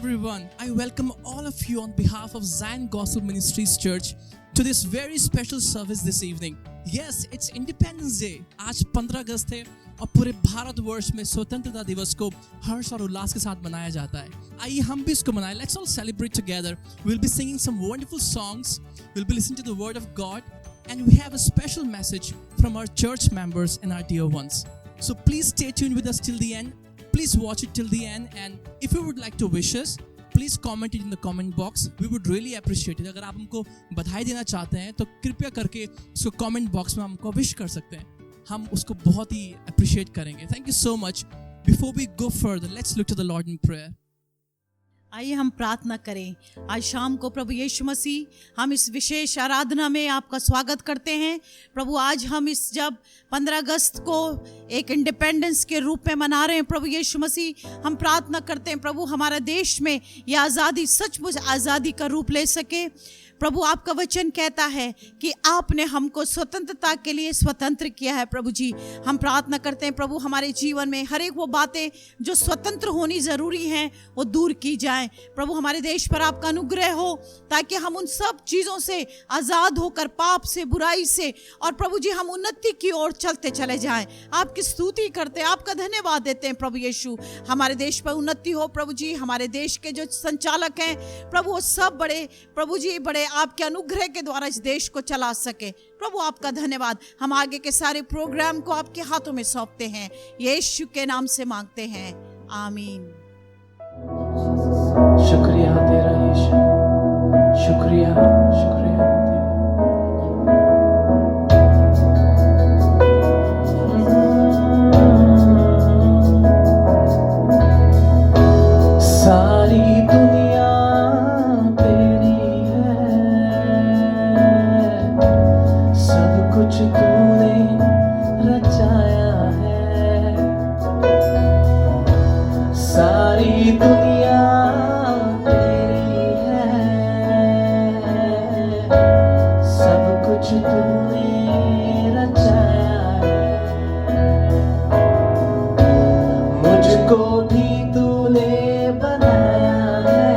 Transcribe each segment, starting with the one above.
everyone. I welcome all of you on behalf of Zion Gospel Ministries Church to this very special service this evening. Yes, it's Independence Day. आज 15 अगस्त है और पूरे भारतवर्ष में स्वतंत्रता दिवस को हर्ष और उल्लास के साथ मनाया जाता है. आइए हम भी इसको मनाएं. Let's all celebrate together. We'll be singing some wonderful songs. We'll be listening to the Word of God, and we have a special message from our church members and our dear ones. So please stay tuned with us till the end. Please watch it till the end, and if you would like to wish us, please comment it in the comment box. We would really appreciate it. अगर आप हमको बधाई देना चाहते हैं तो कृपया करके उसको comment box में हमको wish कर सकते हैं. हम उसको बहुत ही appreciate करेंगे. Thank you so much. Before we go further, let's look to the Lord in prayer. आइए हम प्रार्थना करें. आज शाम को प्रभु यीशु मसीह हम इस विशेष आराधना में आपका स्वागत करते हैं. प्रभु आज हम इस जब 15 अगस्त को एक इंडिपेंडेंस के रूप में मना रहे हैं प्रभु यीशु मसीह, हम प्रार्थना करते हैं प्रभु हमारे देश में यह आज़ादी सचमुच आज़ादी का रूप ले सके. प्रभु आपका वचन कहता है कि आपने हमको स्वतंत्रता के लिए स्वतंत्र किया है. प्रभु जी हम प्रार्थना करते हैं प्रभु हमारे जीवन में हर एक वो बातें जो स्वतंत्र होनी ज़रूरी हैं वो दूर की जाएं. प्रभु हमारे देश पर आपका अनुग्रह हो ताकि हम उन सब चीज़ों से आज़ाद होकर पाप से बुराई से और प्रभु जी हम उन्नति की ओर चलते चले जाएं. आपकी स्तुति करते हैं, आपका धन्यवाद देते हैं प्रभु यीशु. हमारे देश पर उन्नति हो प्रभु जी. हमारे देश के जो संचालक हैं प्रभु वो सब बड़े प्रभु जी बड़े आपके अनुग्रह के द्वारा इस देश को चला सके. प्रभु आपका धन्यवाद. हम आगे के सारे प्रोग्राम को आपके हाथों में सौंपते हैं. यीशु के नाम से मांगते हैं, आमीन. शुक्रिया तेरा यीशु, शुक्रिया शुक्रिया सारी दुनिया तेरी है, सब कुछ तूने रचाया है. सारी दुनिया तेरी है, सब कुछ तूने रचाया है. मुझको भी तूने बनाया है,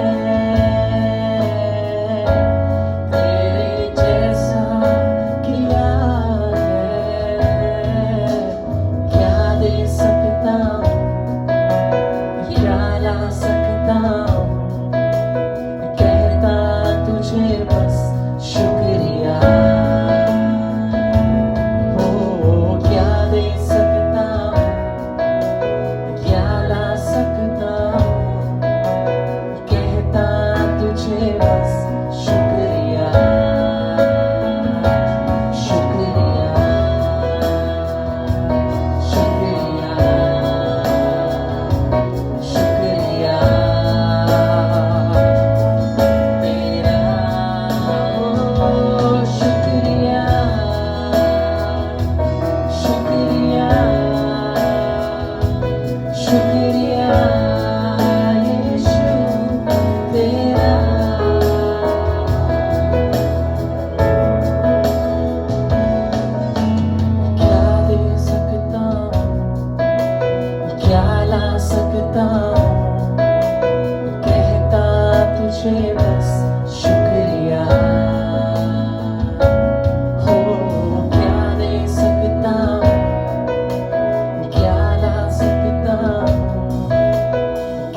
तेरे जैसा किया है. क्या दे सकता हूँ, क्या ला सकता हूँ, कहता तुझे बस शुक्रिया. हो क्या दे सकता हूँ, क्या ला सकता हूँ, कहता तुझे बस शुक्रिया शुक्रिया शुक्रिया शुक्रिया तेरा. ओ शुक्रिया शुक्रिया शुक्रिया यीशु तेरा. क्या दे सकता हूँ, क्या ला सकता हूँ, कहता तुझे बस शुक्रिया. हो क्या दे सकता हूँ, क्या ला सकता हूँ,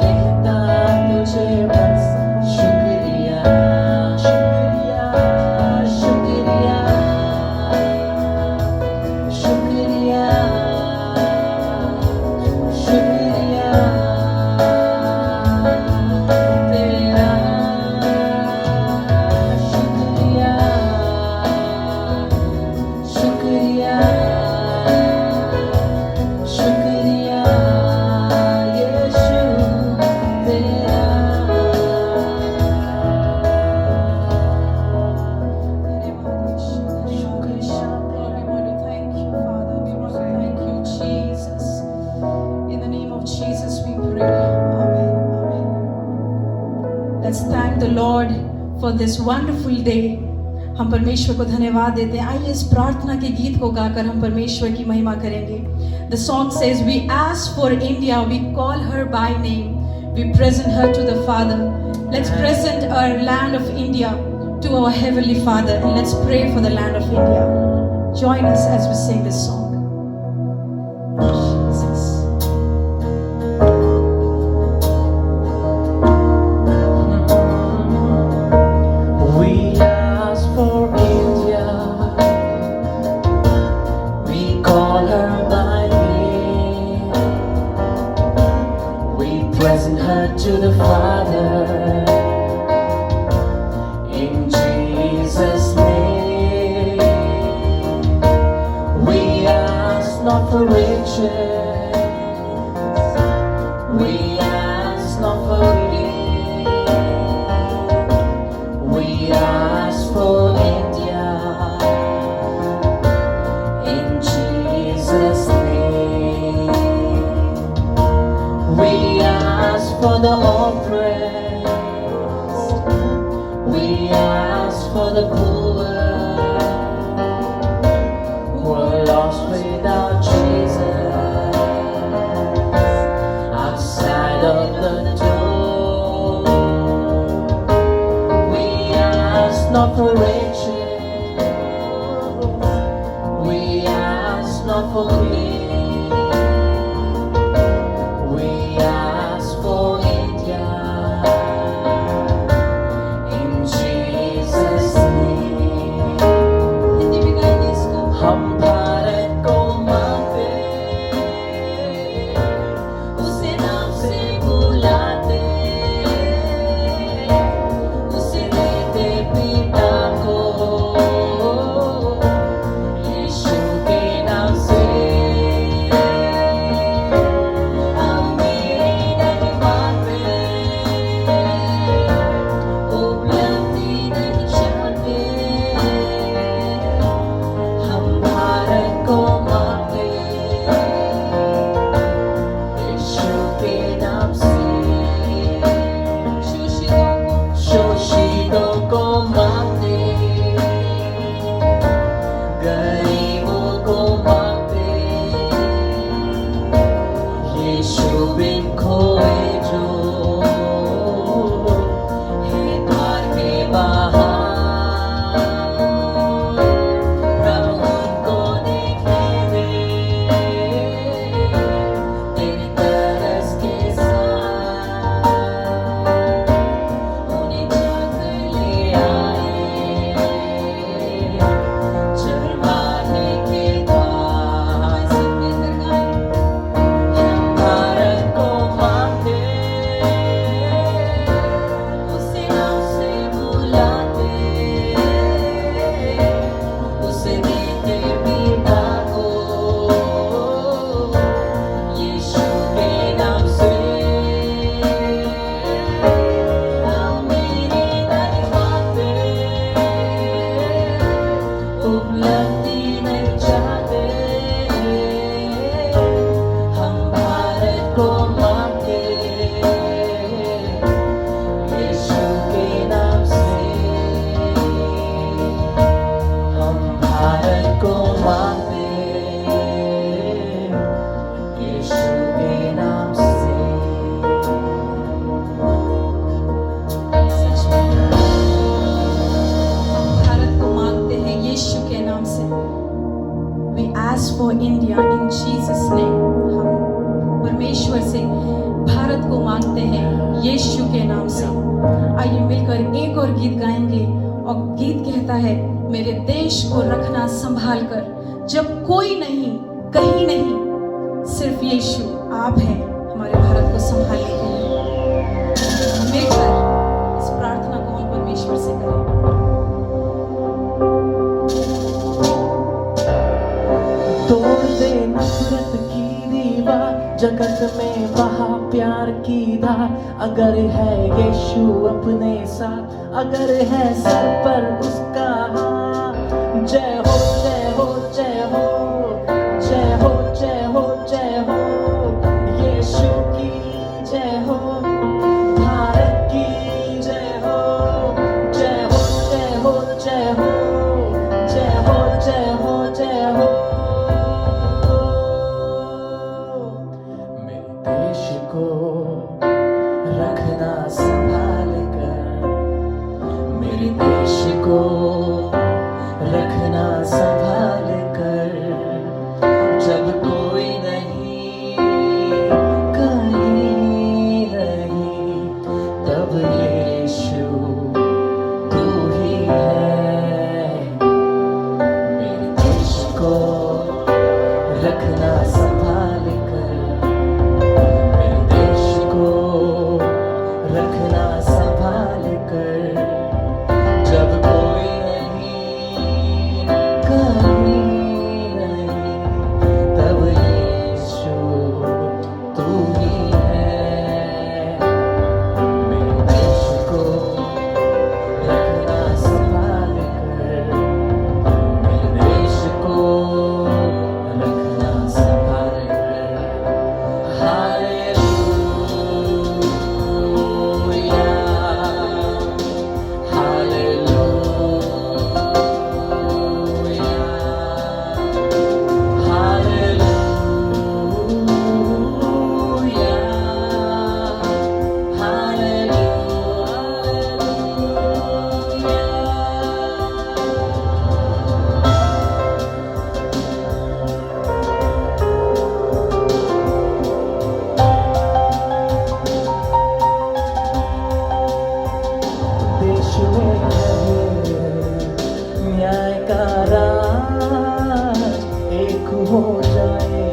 कहता तुझे बस शुक्रिया शुक्रिया शुक्रिया शुक्रिया शुक्रिया तेरा. शुक्रिया शुक्रिया शुक्रिया यीशु तेरा. Lord, we want to thank you, Father. We want to thank you, Jesus. In the name of Jesus, we pray. Amen. Amen. Let's thank the Lord for this wonderful day. हम परमेश्वर को धन्यवाद देते हैं. आइए इस प्रार्थना के गीत को गाकर हम परमेश्वर की महिमा करेंगे. The song says, we ask for India, we call her by name. we present her to the Father. Let's present our land of India to our Heavenly Father, and let's pray for the land of India. Join us as we sing this song. Jesus. We ask for India. We call her by name. We present her to the Father. In Jesus' name. We ask not for riches. We ask not for gain. We ask for India. In Jesus' name. We ask for the oppressed. We ask for the poor who are lost without Jesus outside of the door. We ask not for riches. We ask not for gain. We ask for India. In Jesus' name. Hindi में गाएंगे इसको. हम भारत को मांगते, उसे नाम से बुलाते, उसे देते पिता को, यीशु के नाम से. हम मेरी नहीं मांगते, उपलब्धि नहीं चाहते. हम भारत को मांगते, यीशु के नाम से. शोषितों को मांगते, गरीबों को मांगते, यीशु बिन खोए जो है द्वार के बाहर. प्रभु उनको देखे दे, तेरी तरस के साथ उन्हें जाकर ले आए, चरवाहे के द्वार. हम भारत को मांगते, उसे नाम से बुलाते, उसे देते पिता को, यीशु के नाम से. हम मेरी नहीं मांगते, उपलब्धि नहीं चाहते. हम भारत को मांगते, यीशु के नाम से. हम भारत को मांगते, यीशु के नाम से. सच में हम भारत को मांगते हैं यीशु के नाम से. We ask for India in Jesus name. हम परमेश्वर से भारत को मांगते हैं यीशु के नाम से. आइए मिलकर एक और गीत गाएंगे, और गीत कहता है, मेरे देश को रखना संभाल कर, जब कोई नहीं, कहीं नहीं, सिर्फ यीशु आप हैं हमारे भारत को संभालने के लिए. मिलकर इस प्रार्थना को हम परमेश्वर से करें. तोड़ दे नफरत की दीवार, जगत में बहा प्यार की धार. अगर है यीशु अपने साथ, अगर है सर पर उसका हाथ. जय हो जय हो जय हो, जय हो जय हो जय हो, यीशु की जय हो, भारत की जय हो. जय हो जय हो जय हो, जय हो जय हो जय हो. मेरे देश को मेरे देश को रखना संभाल कर, जब कोई नहीं कहीं नहीं, तब यीशु तू ही है। मेरे देश को रखना संभाल कर, मेरे देश को रखना संभाल कर, जब कोई नहीं कहीं नहीं, तब यीशु तू ही है। मेरे देश को रखना संभाल कर, मेरे देश को रखना संभाल कर। हालेलुया, हालेलुया, देश में रहे न्याय का राज, एक हो जाए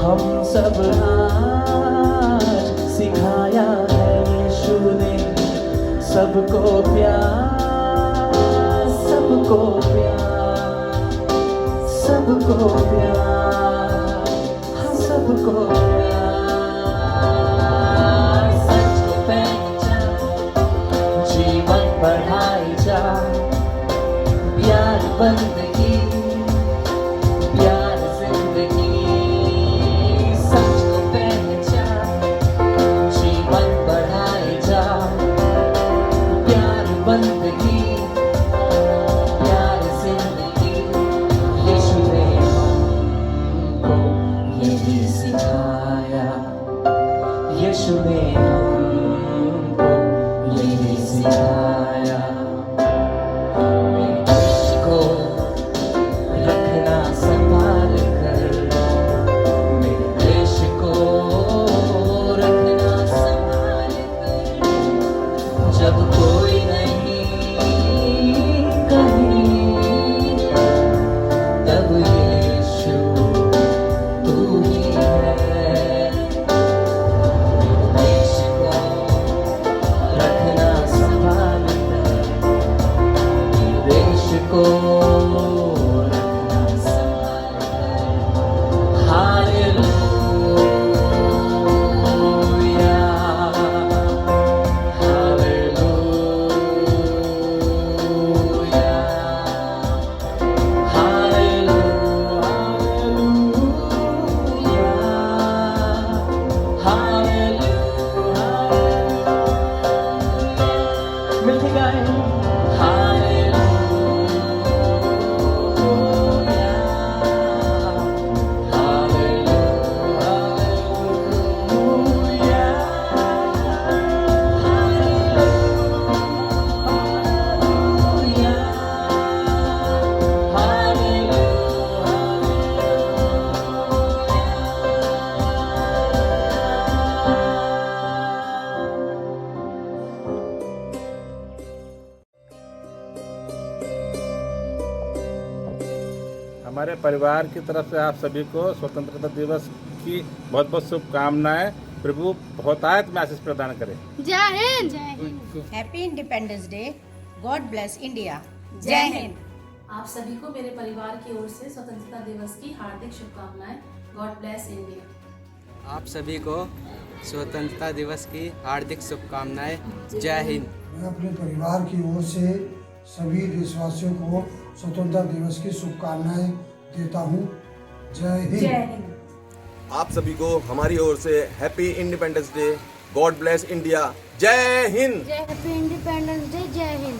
हम सब आज। सिखाया है यीशु ने सबको प्यार, सबको प्यार, सबको प्यार, हाँ सबको प्यार। सच को पहचान, जीवन बढ़ाई जा, प्यार बंदगी, प्यार जिंदगी। सच को पहचान, जीवन बढ़ाई जा, प्यार बंदगी, प्यार जिंदगी। यीशु ने हमको यही सिखाया, यीशु ने हमको यही सिखाया। मेरे देश को रखना संभाल कर, मेरे देश को रखना संभाल कर, जब कोई नहीं कहीं, तब यीशु तू ही है। मेरे देश को रखना संभाल कर, मेरे देश को रखना संभाल कर। Hallelujah, hallelujah, hallelujah, hallelujah. मिलके गाएं। हालेलुया, हालेलुया, हालेलुया, हमारे परिवार की तरफ से आप सभी को स्वतंत्रता दिवस की बहुत बहुत शुभकामनाएं। प्रभु बहुतायत में आशीष प्रदान करें। जय Hind. Happy independence day. God bless India. जय हिंद। आप सभी को मेरे परिवार की ओर से स्वतंत्रता दिवस की हार्दिक शुभकामनाएं। God bless India. आप सभी को स्वतंत्रता दिवस की हार्दिक शुभकामनाएं। जय हिंद। मैं अपने परिवार की ओर से सभी देशवासियों को स्वतंत्रता दिवस की शुभकामनाएं देता हूँ। जय हिंद। आप सभी को हमारी ओर से happy independence day. God bless India. जय हिंद। Happy independence day. जय हिंद।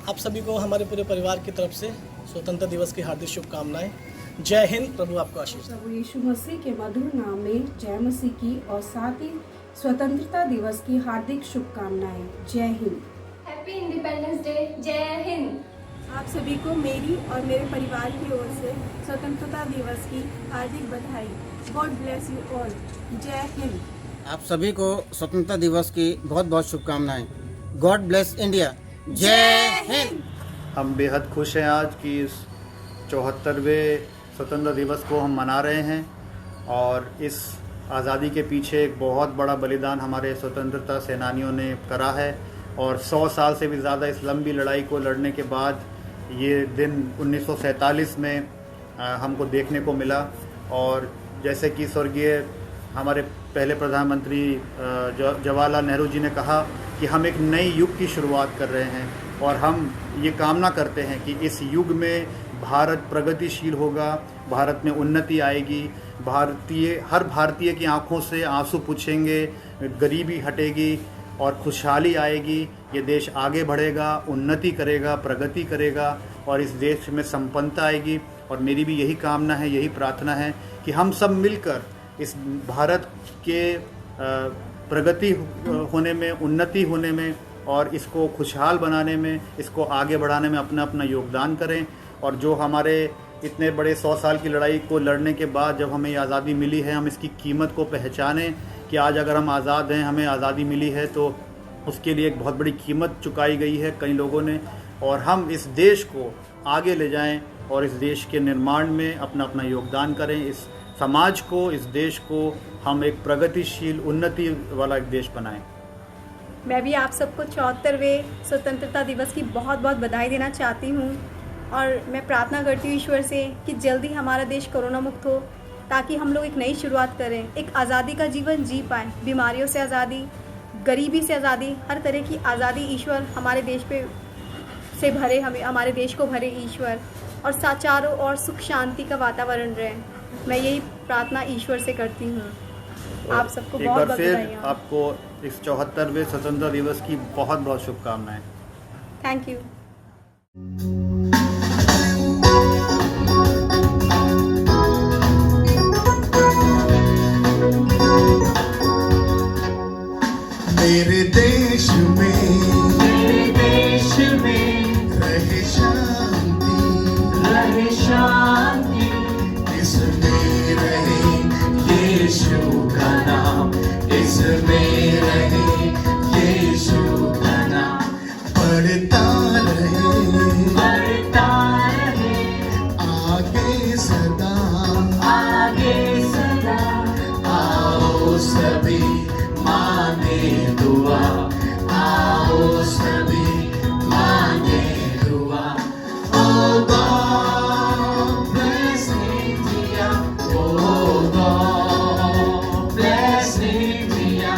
आप सभी को हमारे पूरे परिवार की तरफ से स्वतंत्रता दिवस की हार्दिक शुभकामनाएं। जय हिंद। प्रभु आपको आशीष दे। प्रभु यीशु मसीह के मधुर नाम में जय मसीह की और साथ ही स्वतंत्रता दिवस की हार्दिक शुभकामनाएं। जय हिंद। Happy independence day. जय हिंद। आप सभी को मेरी और मेरे परिवार की ओर से स्वतंत्रता दिवस की हार्दिक बधाई। God bless you all. जय हिंद। आप सभी को स्वतंत्रता दिवस की बहुत बहुत शुभकामनाएं। God bless India. जय हिंद। हम बेहद खुश हैं आज की इस 74वें स्वतंत्रता दिवस को हम मना रहे हैं और इस आज़ादी के पीछे एक बहुत बड़ा बलिदान हमारे स्वतंत्रता सेनानियों ने करा है और 100 साल से भी ज़्यादा इस लंबी लड़ाई को लड़ने के बाद ये दिन 1947 में हमको देखने को मिला। और जैसे कि स्वर्गीय हमारे पहले प्रधानमंत्री जवाहरलाल नेहरू जी ने कहा कि हम एक नई युग की शुरुआत कर रहे हैं और हम ये कामना करते हैं कि इस युग में भारत प्रगतिशील होगा, भारत में उन्नति आएगी, हर भारतीय की आंखों से आंसू पूछेंगे, गरीबी हटेगी और खुशहाली आएगी। ये देश आगे बढ़ेगा, उन्नति करेगा, प्रगति करेगा और इस देश में संपन्नता आएगी। और मेरी भी यही कामना है, यही प्रार्थना है कि हम सब मिलकर इस भारत के प्रगति होने में, उन्नति होने में और इसको खुशहाल बनाने में, इसको आगे बढ़ाने में अपना अपना योगदान करें। और जो हमारे इतने बड़े 100 साल की लड़ाई को लड़ने के बाद जब हमें ये आज़ादी मिली है, हम इसकी कीमत को पहचानें कि आज अगर हम आज़ाद हैं, हमें आज़ादी मिली है तो उसके लिए एक बहुत बड़ी कीमत चुकाई गई है कई लोगों ने। और हम इस देश को आगे ले जाएं और इस देश के निर्माण में अपना अपना योगदान करें। इस समाज को, इस देश को हम एक प्रगतिशील, उन्नति वाला एक देश बनाएं। मैं भी आप सबको 74वें स्वतंत्रता दिवस की बहुत बहुत बधाई देना चाहती हूँ और मैं प्रार्थना करती हूँ ईश्वर से कि जल्दी हमारा देश कोरोना मुक्त हो ताकि हम लोग एक नई शुरुआत करें, एक आज़ादी का जीवन जी पाएँ। बीमारियों से आज़ादी, गरीबी से आज़ादी, हर तरह की आज़ादी ईश्वर हमारे देश पे से भरे, हमारे देश को भरे ईश्वर, और चारों और सुख शांति का वातावरण रहे। मैं यही प्रार्थना ईश्वर से करती हूँ। आप सबको बहुत बहुत बधाई। आपको इस 74वें स्वतंत्रता दिवस की बहुत बहुत शुभकामनाएं। Thank you. मेरे देश में रहे शांति, इसमें रहे यीशु का नाम, इसमें रहे यीशु का नाम। बढ़ता रहे आगे सदा, आओ सभी मांगे दुआ, आओ सभी मांगे दुआ। Oh God bless India, oh God bless India,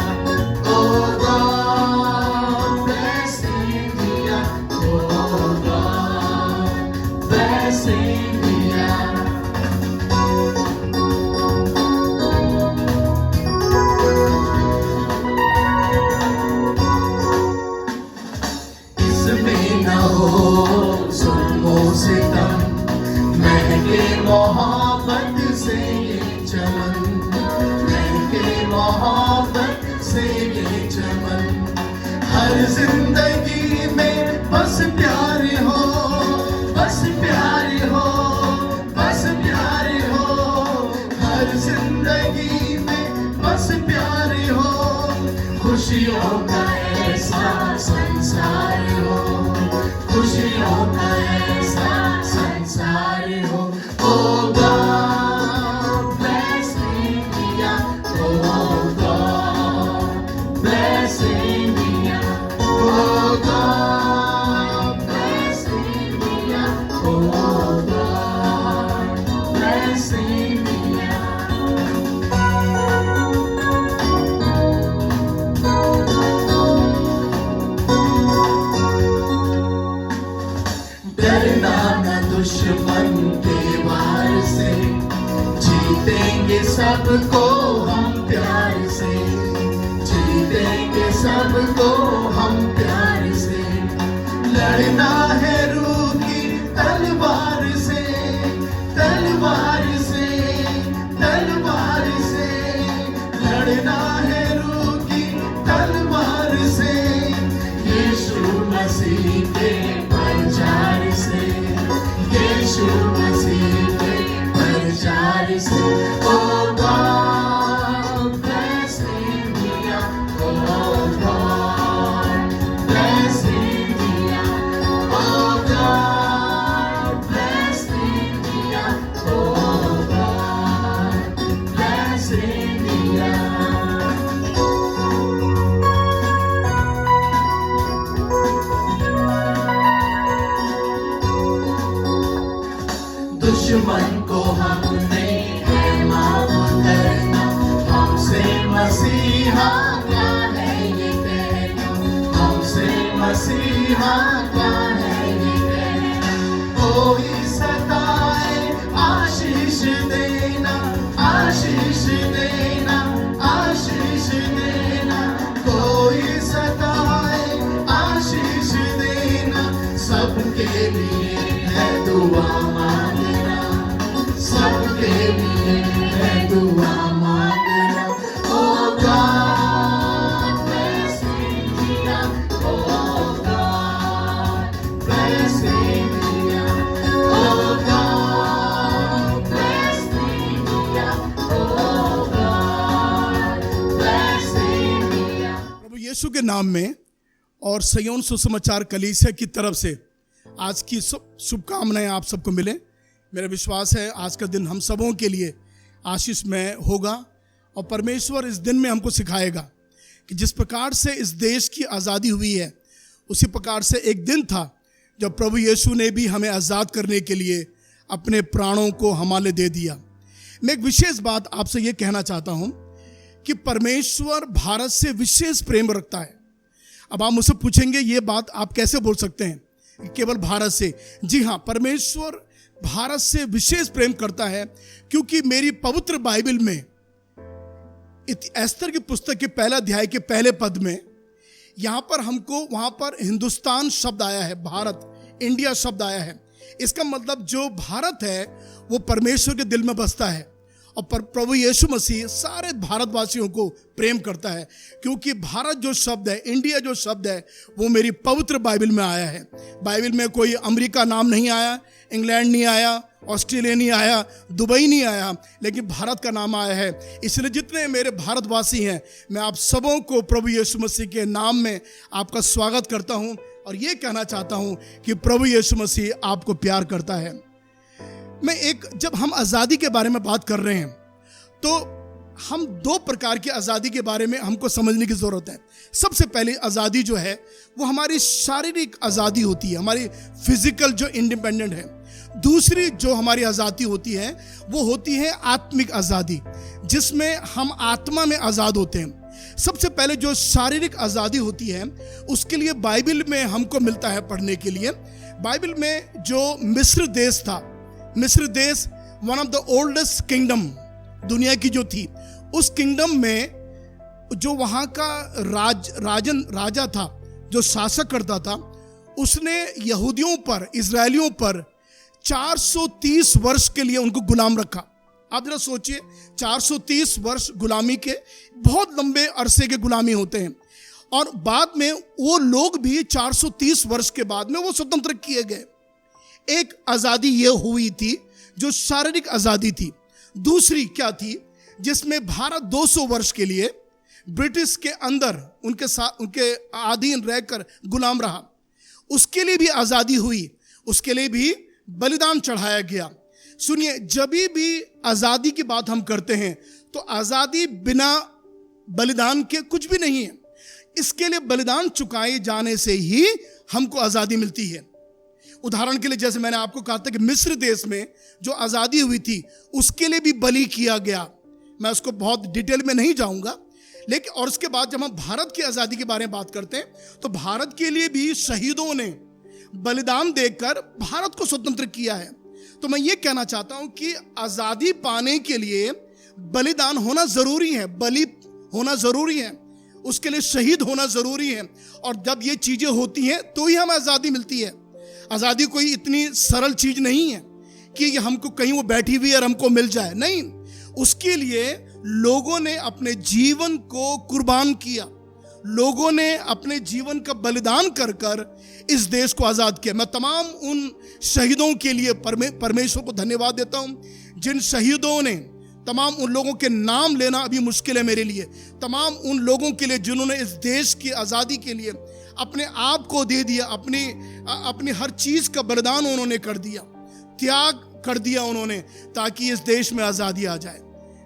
oh God bless India, oh God bless India. सितम महके मोहब्बत से ये चमन, महके मोहब्बत से ये चमन। हर जिंदगी में बस प्यार हो, बस प्यार हो, बस प्यार हो। हर जिंदगी में बस प्यार हो, खुशियों का ऐसा संसार हो, खुशियों का ऐसा संसार हो। Oh God bless India, oh God bless India, oh God bless India, oh God bless India. डरना न दुश्मन के वार से, जीतेंगे सबको हम प्यार से, जीतेंगे सबको हम प्यार से। लड़ना है रूह की तलवार से, तलवार से, तलवार से। लड़ना है रूह की तलवार से, यीशु मसीह मसीह के प्रचार से, यीशु मसीह के प्रचार से। Oh God bless India, oh God bless India, oh God bless India, oh God bless India. दुश्मन को हमने है माफ करना, हमसे मसीहा क्या है ये कहना, हमसे मसीहा क्या है ये कहना। कोई सताए आशीष देना, आशीष देना, आशीष देना। कोई सताए आशीष देना, सबके लिए है दुआ मांगना, सबके लिए है दुआ मांगना। Oh God bless India, oh God bless India, oh God bless India, oh God bless India. प्रभु यीशु के नाम में और सिय्योन सुसमाचार कलीसिया की तरफ से आज की शुभकामनाएं आप सबको मिले। मेरा विश्वास है आज का दिन हम सबों के लिए आशीषमय होगा और परमेश्वर इस दिन में हमको सिखाएगा कि जिस प्रकार से इस देश की आज़ादी हुई है, उसी प्रकार से एक दिन था जब प्रभु यीशु ने भी हमें आज़ाद करने के लिए अपने प्राणों को हवाले दे दिया। मैं एक विशेष बात आपसे ये कहना चाहता हूँ कि परमेश्वर भारत से विशेष प्रेम रखता है। अब आप मुझसे पूछेंगे ये बात आप कैसे बोल सकते हैं केवल भारत से? जी हाँ, परमेश्वर भारत से विशेष प्रेम करता है क्योंकि मेरी पवित्र बाइबल में एस्तर की पुस्तक के पहला अध्याय के पहले पद में यहाँ पर हमको वहाँ पर हिंदुस्तान शब्द आया है, भारत, इंडिया शब्द आया है। इसका मतलब जो भारत है वो परमेश्वर के दिल में बसता है और प्रभु यीशु मसीह सारे भारतवासियों को प्रेम करता है क्योंकि भारत जो शब्द है, इंडिया जो शब्द है, वो मेरी पवित्र बाइबल में आया है। बाइबल में कोई अमेरिका नाम नहीं आया, इंग्लैंड नहीं आया, ऑस्ट्रेलिया नहीं आया, दुबई नहीं आया, लेकिन भारत का नाम आया है। इसलिए जितने मेरे भारतवासी हैं, मैं आप सबों को प्रभु यीशु मसीह के नाम में आपका स्वागत करता हूं और ये कहना चाहता हूं कि प्रभु यीशु मसीह आपको प्यार करता है। जब हम आज़ादी के बारे में बात कर रहे हैं तो हम दो प्रकार की आज़ादी के बारे में हमको समझने की ज़रूरत है। सबसे पहले आज़ादी जो है वो हमारी शारीरिक आज़ादी होती है, हमारी फिजिकल जो इंडिपेंडेंट है। दूसरी जो हमारी आज़ादी होती है वो होती है आत्मिक आज़ादी, जिसमें हम आत्मा में आज़ाद होते हैं। सबसे पहले जो शारीरिक आज़ादी होती है उसके लिए बाइबल में हमको मिलता है पढ़ने के लिए। बाइबल में जो मिस्र देश था, मिस्र देश one of the oldest kingdom दुनिया की जो थी, उस किंगडम में जो वहाँ का राजा था, जो शासक करता था, उसने यहूदियों पर, इजरायलियों पर 430 वर्ष के लिए उनको गुलाम रखा। आप जरा सोचिए, 430 वर्ष गुलामी के बहुत लंबे अरसे के गुलामी होते हैं और बाद में वो लोग भी 430 वर्ष के बाद में वो स्वतंत्र किए गए। एक आज़ादी ये हुई थी जो शारीरिक आज़ादी थी। दूसरी क्या थी, जिसमें भारत 200 वर्ष के लिए ब्रिटिश के अंदर उनके अधीन रहकर गुलाम रहा। उसके लिए भी आज़ादी हुई, उसके लिए भी बलिदान चढ़ाया गया। सुनिए, जब भी आज़ादी की बात हम करते हैं तो आज़ादी बिना बलिदान के कुछ भी नहीं है। इसके लिए बलिदान चुकाए जाने से ही हमको आज़ादी मिलती है। उदाहरण के लिए जैसे मैंने आपको कहा था कि मिस्र देश में जो आज़ादी हुई थी उसके लिए भी बलि किया गया। मैं उसको बहुत डिटेल में नहीं जाऊंगा, लेकिन और उसके बाद जब हम भारत की आज़ादी के बारे में बात करते हैं तो भारत के लिए भी शहीदों ने बलिदान देकर भारत को स्वतंत्र किया है। तो मैं ये कहना चाहता हूं कि आज़ादी पाने के लिए बलिदान होना ज़रूरी है, बलि होना ज़रूरी है, उसके लिए शहीद होना ज़रूरी है। और जब ये चीज़ें होती हैं तो ही हमें आज़ादी मिलती है। आज़ादी कोई इतनी सरल चीज़ नहीं है कि हमको कहीं वो बैठी हुई और हमको मिल जाए, नहीं। उसके लिए लोगों ने अपने जीवन को कुर्बान किया, लोगों ने अपने जीवन का बलिदान कर कर इस देश को आज़ाद किया। मैं तमाम उन शहीदों के लिए परमेश्वर को धन्यवाद देता हूँ जिन शहीदों ने, तमाम उन लोगों के नाम लेना अभी मुश्किल है मेरे लिए, तमाम उन लोगों के लिए जिन्होंने इस देश की आज़ादी के लिए अपने आप को दे दिया, अपनी हर चीज़ का बलिदान उन्होंने कर दिया, त्याग कर दिया उन्होंने, ताकि इस देश में आज़ादी आ जाए।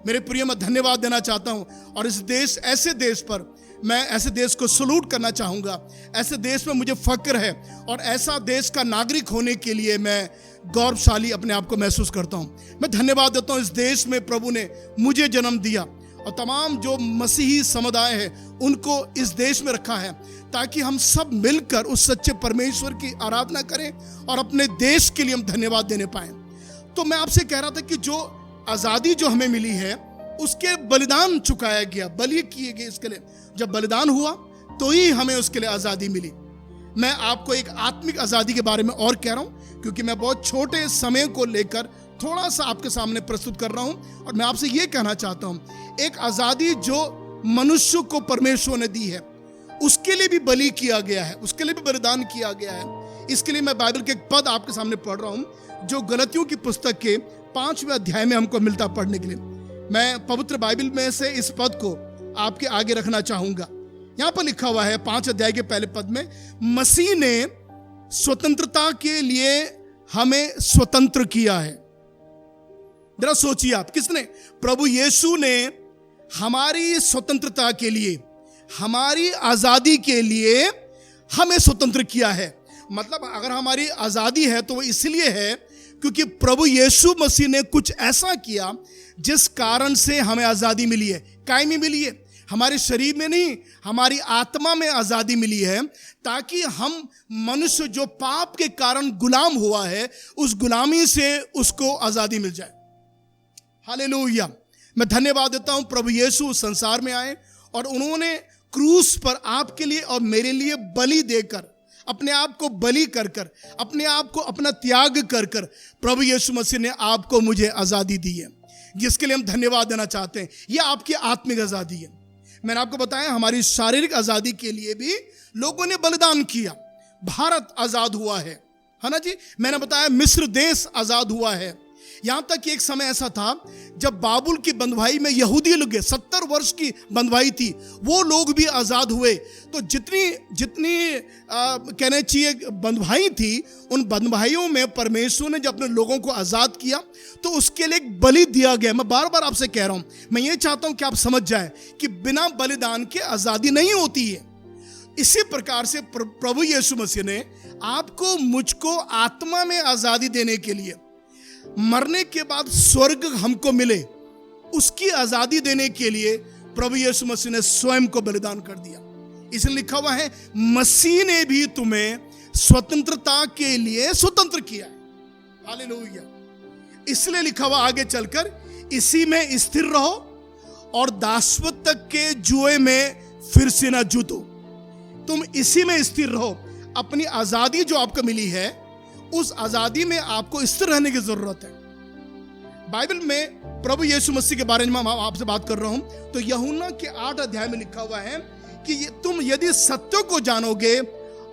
मेरे प्रिय, मैं धन्यवाद देना चाहता हूँ और इस देश, ऐसे देश पर मैं ऐसे देश को सलूट करना चाहूँगा। ऐसे देश में मुझे फ़क्र है और ऐसा देश का नागरिक होने के लिए मैं गौरवशाली अपने आप को महसूस करता हूँ। मैं धन्यवाद देता हूँ इस देश में प्रभु ने मुझे जन्म दिया और तमाम जो मसीही समुदाय है उनको इस देश में रखा है, ताकि हम सब मिलकर उस सच्चे परमेश्वर की आराधना करें और अपने देश के लिए हम धन्यवाद देने पाएँ। तो मैं आपसे कह रहा था कि जो आज़ादी जो हमें मिली है उसके बलिदान चुकाया गया, बलि किए गए इसके लिए। जब बलिदान हुआ तो ही हमें उसके लिए आज़ादी मिली। मैं आपको एक आत्मिक आज़ादी के बारे में और कह रहा हूँ, क्योंकि मैं बहुत छोटे समय को लेकर थोड़ा सा आपके सामने प्रस्तुत कर रहा हूँ। और मैं आपसे ये कहना चाहता हूँ, एक आज़ादी जो मनुष्य को परमेश्वर ने दी है उसके लिए भी बलि किया गया है, उसके लिए भी बलिदान किया गया है। इसके लिए मैं बाइबल के एक पद आपके सामने पढ़ रहा हूँ जो गलतियों की पुस्तक के 5वें अध्याय में हमको मिलता पढ़ने के लिए। मैं पवित्र बाइबल में से इस पद को आपके आगे रखना चाहूंगा। यहां पर लिखा हुआ है 5 अध्याय के पहले पद में, मसीह ने स्वतंत्रता के लिए हमें स्वतंत्र किया है। जरा सोचिए आप, किसने? प्रभु यीशु ने हमारी स्वतंत्रता के लिए, हमारी आजादी के लिए हमें स्वतंत्र किया है। मतलब अगर हमारी आजादी है तो वो इसलिए है क्योंकि प्रभु यीशु मसीह ने कुछ ऐसा किया जिस कारण से हमें आजादी मिली है, कायमी मिली है। हमारे शरीर में नहीं, हमारी आत्मा में आजादी मिली है, ताकि हम मनुष्य जो पाप के कारण गुलाम हुआ है उस गुलामी से उसको आजादी मिल जाए। हालेलुया। मैं धन्यवाद देता हूं, प्रभु यीशु संसार में आए और उन्होंने क्रूस पर आपके लिए और मेरे लिए बलि देकर, अपने आप को बलि कर कर, अपने आप को अपना त्याग कर कर प्रभु यीशु मसीह ने आपको मुझे आज़ादी दी है, जिसके लिए हम धन्यवाद देना चाहते हैं। यह आपकी आत्मिक आज़ादी है। मैंने आपको बताया हमारी शारीरिक आज़ादी के लिए भी लोगों ने बलिदान किया। भारत आज़ाद हुआ है ना जी। मैंने बताया मिस्र देश आज़ाद हुआ है। यहां तक कि एक समय ऐसा था जब बाबुल की बंधुआई में यहूदी लोग, 70 वर्ष की बंधुआई थी, वो लोग भी आज़ाद हुए। तो जितनी कहने चाहिए बंधुआई थी, उन बंधुआइयों में परमेश्वर ने जब अपने लोगों को आज़ाद किया तो उसके लिए एक बलि दिया गया। मैं बार बार आपसे कह रहा हूं, मैं ये चाहता हूं कि आप समझ जाए कि बिना बलिदान के आज़ादी नहीं होती है। इसी प्रकार से प्रभु यीशु मसीह ने आपको, मुझको आत्मा में आज़ादी देने के लिए, मरने के बाद स्वर्ग हमको मिले उसकी आजादी देने के लिए प्रभु यीशु मसीह ने स्वयं को बलिदान कर दिया। इसलिए लिखा हुआ है, मसीह ने भी तुम्हें स्वतंत्रता के लिए स्वतंत्र किया। हालेलुया। इसलिए लिखा हुआ आगे चलकर, इसी में स्थिर रहो और दासत्व के जुए में फिर से ना जूतो। तुम इसी में स्थिर रहो। अपनी आजादी जो आपको मिली है उस आजादी में आपको स्थिर रहने की जरूरत है। बाइबल में प्रभु यीशु मसीह के बारे में मैं आपसे बात कर रहा हूं, तो यूहन्ना के 8 अध्याय में लिखा हुआ है कि तुम यदि सत्य को जानोगे,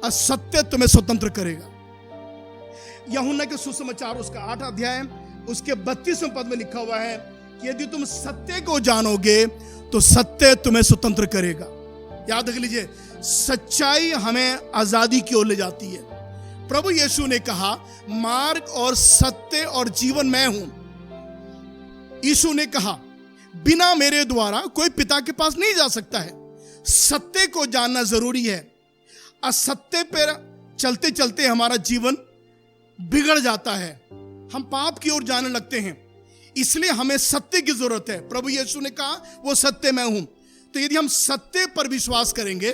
असत्य तुम्हें स्वतंत्र करेगा। यूहन्ना के सुसमाचार उसका 8 अध्याय उसके 32वें पद में लिखा हुआ है कि यदि तुम सत्य को जानोगे तो सत्य तुम्हें स्वतंत्र करेगा। याद रख लीजिए, सच्चाई हमें आजादी की ओर ले जाती है। प्रभु यीशु ने कहा, मार्ग और सत्य और जीवन मैं हूं। यीशु ने कहा, बिना मेरे द्वारा कोई पिता के पास नहीं जा सकता है। सत्य को जानना जरूरी है। असत्य पर चलते चलते हमारा जीवन बिगड़ जाता है, हम पाप की ओर जाने लगते हैं। इसलिए हमें सत्य की जरूरत है। प्रभु यीशु ने कहा, वो सत्य मैं हूं। तो यदि हम सत्य पर विश्वास करेंगे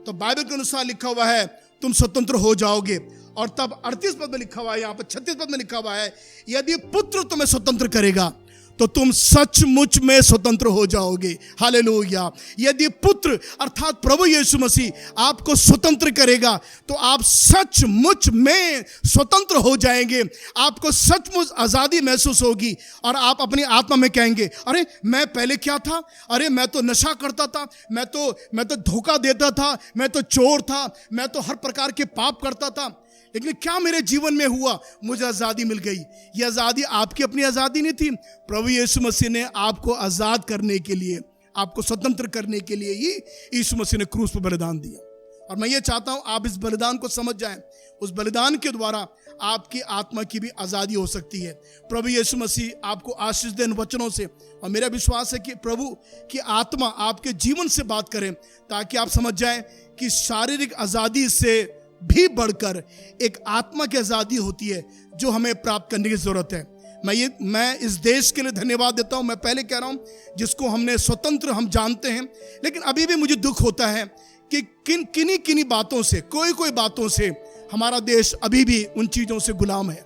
तो बाइबल के अनुसार लिखा हुआ है, तुम स्वतंत्र हो जाओगे। और तब 38 पद में लिखा हुआ है, यहाँ पर 36 पद में लिखा हुआ है, यदि पुत्र तुम्हें स्वतंत्र करेगा तो तुम सचमुच में स्वतंत्र हो जाओगे। हालेलुया। यदि पुत्र अर्थात प्रभु यीशु मसीह आपको स्वतंत्र करेगा तो आप सचमुच में स्वतंत्र हो जाएंगे। आपको सचमुच आज़ादी महसूस होगी और आप अपनी आत्मा में कहेंगे, अरे मैं पहले क्या था, अरे मैं तो नशा करता था, मैं तो धोखा देता था, मैं तो चोर था, मैं तो हर प्रकार के पाप करता था, लेकिन क्या मेरे जीवन में हुआ, मुझे आज़ादी मिल गई। यह आज़ादी आपकी अपनी आज़ादी नहीं थी, प्रभु यीशु मसीह ने आपको आज़ाद करने के लिए, आपको स्वतंत्र करने के लिए ही यीशु मसीह ने क्रूस पर बलिदान दिया। और मैं ये चाहता हूँ आप इस बलिदान को समझ जाएं। उस बलिदान के द्वारा आपकी आत्मा की भी आज़ादी हो सकती है। प्रभु यीशु मसीह आपको आशीष दें इन वचनों से, और मेरा विश्वास है कि प्रभु की आत्मा आपके जीवन से बात करें ताकि आप समझ जाएं कि शारीरिक आज़ादी से भी बढ़कर एक आत्मा की आज़ादी होती है जो हमें प्राप्त करने की ज़रूरत है। मैं इस देश के लिए धन्यवाद देता हूँ। मैं पहले कह रहा हूँ जिसको हमने स्वतंत्र हम जानते हैं, लेकिन अभी भी मुझे दुख होता है कि किन्हीं बातों से, कोई बातों से हमारा देश अभी भी उन चीज़ों से गुलाम है।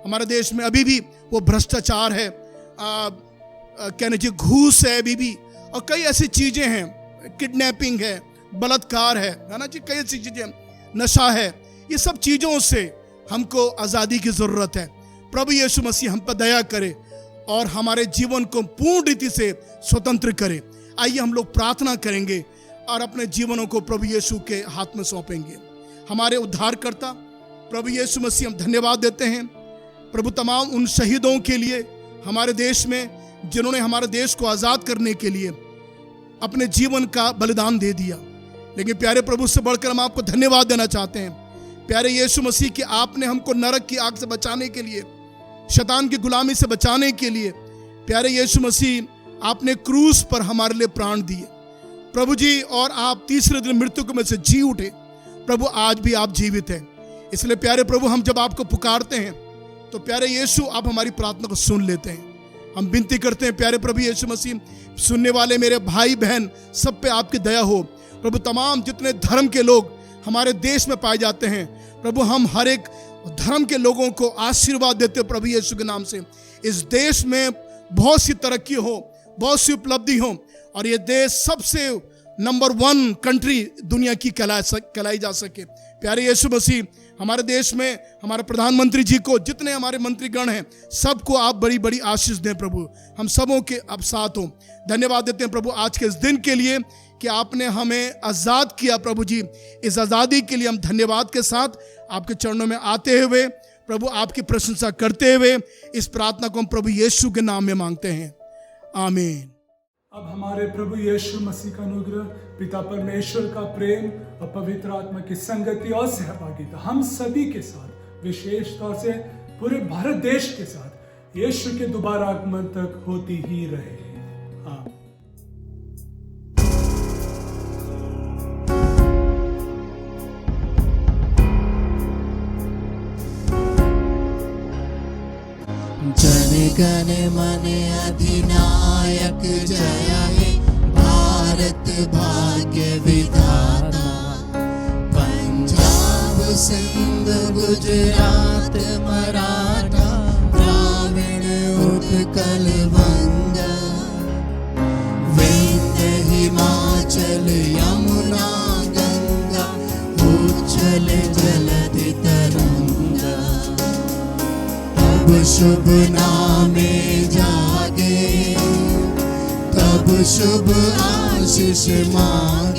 हमारे देश में अभी भी वो भ्रष्टाचार है, कहने चाहिए घूस है अभी भी, और कई ऐसी चीज़ें हैं, किडनैपिंग है, बलात्कार है ना जी, कई ऐसी चीज़ें, नशा है। ये सब चीज़ों से हमको आज़ादी की ज़रूरत है। प्रभु यीशु मसीह हम पर दया करे और हमारे जीवन को पूर्ण रीति से स्वतंत्र करे। आइए हम लोग प्रार्थना करेंगे और अपने जीवनों को प्रभु यीशु के हाथ में सौंपेंगे। हमारे उद्धारकर्ता प्रभु यीशु मसीह, हम धन्यवाद देते हैं प्रभु तमाम उन शहीदों के लिए हमारे देश में, जिन्होंने हमारे देश को आज़ाद करने के लिए अपने जीवन का बलिदान दे दिया। लेकिन प्यारे प्रभु, से बढ़कर हम आपको धन्यवाद देना चाहते हैं प्यारे यीशु मसीह कि आपने हमको नरक की आग से बचाने के लिए, शैतान की गुलामी से बचाने के लिए, प्यारे यीशु मसीह आपने क्रूस पर हमारे लिए प्राण दिए प्रभु जी, और आप तीसरे दिन मृत्यु में से जी उठे। प्रभु, आज भी आप जीवित हैं। इसलिए प्यारे प्रभु, हम जब आपको पुकारते हैं तो प्यारे यीशु आप हमारी प्रार्थना को सुन लेते हैं। हम विनती करते हैं प्यारे प्रभु यीशु मसीह, सुनने वाले मेरे भाई बहन सब पे आपकी दया हो प्रभु। तमाम जितने धर्म के लोग हमारे देश में पाए जाते हैं प्रभु, हम हर एक धर्म के लोगों को आशीर्वाद देते हो प्रभु यीशु के नाम से। इस देश में बहुत सी तरक्की हो, बहुत सी उपलब्धि हो, और ये देश सबसे नंबर 1 कंट्री दुनिया की कहलाई जा सके। प्यारे यीशु मसीह, हमारे देश में हमारे प्रधानमंत्री जी को, जितने हमारे मंत्रीगण हैं, सबको आप बड़ी बड़ी आशीष दें प्रभु। हम सबों के अब साथ हो। धन्यवाद देते हैं प्रभु आज के इस दिन के लिए कि आपने हमें आज़ाद किया प्रभु जी। इस आज़ादी के लिए हम धन्यवाद के साथ आपके चरणों में आते हुए प्रभु आपकी प्रशंसा करते हुए इस प्रार्थना को हम प्रभु यीशु के नाम में मांगते हैं, आमीन। अब हमारे प्रभु यीशु मसीह का अनुग्रह, पिता परमेश्वर का प्रेम और पवित्र आत्मा की संगति और सहभागिता हम सभी के साथ, विशेष तौर से पूरे भारत देश के साथ यीशु के दोबारा आगमन तक होती ही रहे। जन गण मन अधिनायक जय हे, भारत भाग्य विधाता। पंजाब सिंध गुजरात मराठा, द्राविड़ उत्कल बंगा। विंध्य हिमाचल यमुना गंगा, उच्छल जलधि तरंगा। तब शुभ नामे जागे, तब शुभ आशीष मांगे।